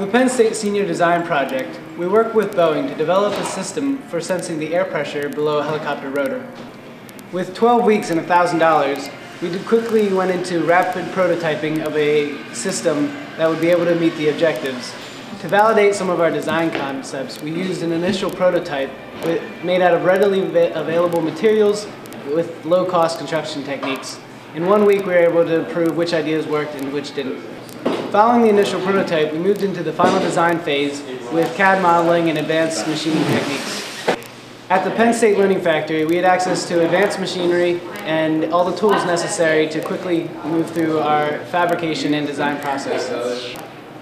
Penn State Senior Design Project, we work with Boeing to develop a system for sensing the air pressure below a helicopter rotor. With 12 weeks and $1,000, we quickly went into rapid prototyping of a system that would be able to meet the objectives. To validate some of our design concepts, we used an initial prototype made out of readily available materials with low-cost construction techniques. In 1 week, we were able to prove which ideas worked and which didn't. Following the initial prototype, we moved into the final design phase with CAD modeling and advanced machining techniques. At the Penn State Learning Factory, we had access to advanced machinery and all the tools necessary to quickly move through our fabrication and design process.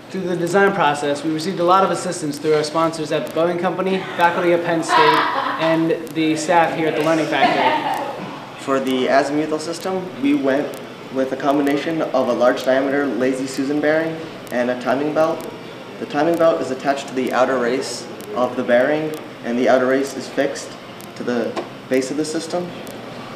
Through the design process, we received a lot of assistance through our sponsors at the Boeing Company, faculty at Penn State, and the staff here at the Learning Factory. For the azimuthal system, we went with a combination of a large diameter Lazy Susan bearing and a timing belt. The timing belt is attached to the outer race of the bearing, and the outer race is fixed to the base of the system.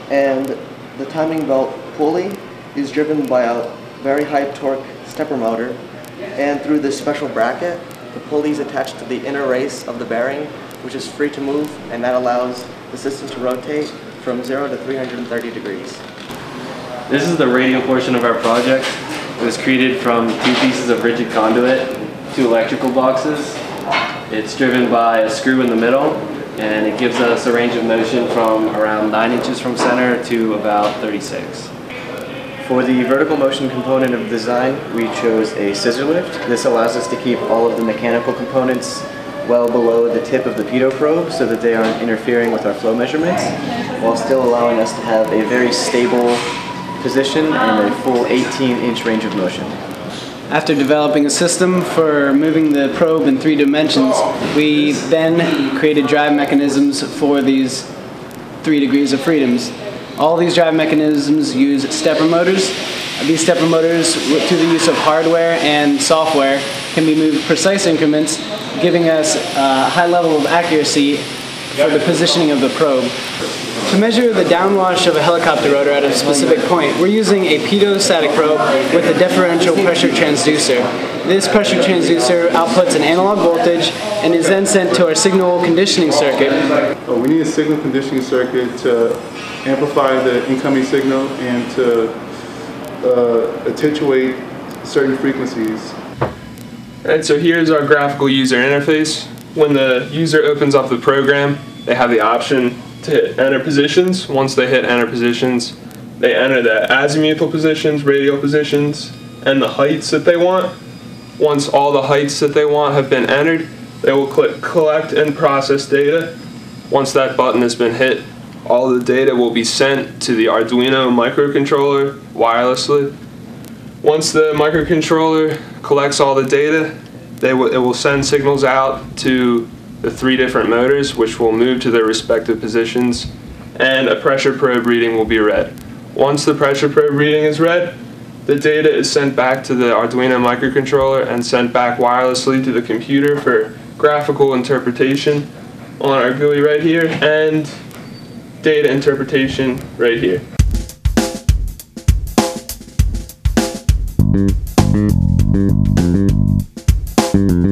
And the timing belt pulley is driven by a very high torque stepper motor, and through this special bracket, the pulley is attached to the inner race of the bearing, which is free to move, and that allows the system to rotate from 0 to 330 degrees. This is the radial portion of our project. It was created from 2 pieces of rigid conduit, 2 electrical boxes. It's driven by a screw in the middle, and it gives us a range of motion from around 9 inches from center to about 36. For the vertical motion component of design, we chose a scissor lift. This allows us to keep all of the mechanical components well below the tip of the pitot probe so that they aren't interfering with our flow measurements, while still allowing us to have a very stable position and a full 18-inch range of motion. After developing a system for moving the probe in 3 dimensions, we then created drive mechanisms for these 3 degrees of freedoms. All these drive mechanisms use stepper motors. These stepper motors, through the use of hardware and software, can be moved precise increments, giving us a high level of accuracy for the positioning of the probe. To measure the downwash of a helicopter rotor at a specific point, we're using a pitot probe with a differential pressure transducer. This pressure transducer outputs an analog voltage and is then sent to our signal conditioning circuit. We need a signal conditioning circuit to amplify the incoming signal and to attenuate certain frequencies. Alright, so here's our graphical user interface. When the user opens up the program, they have the option to hit enter positions. Once they hit enter positions, they enter the azimuthal positions, radial positions, and the heights that they want. Once all the heights that they want have been entered, they will click collect and process data. Once that button has been hit, all the data will be sent to the Arduino microcontroller wirelessly. Once the microcontroller collects all the data, it will send signals out to the 3 different motors, which will move to their respective positions, and a pressure probe reading will be read. Once the pressure probe reading is read, the data is sent back to the Arduino microcontroller and sent back wirelessly to the computer for graphical interpretation on our GUI right here, and data interpretation right here. Mm-hmm.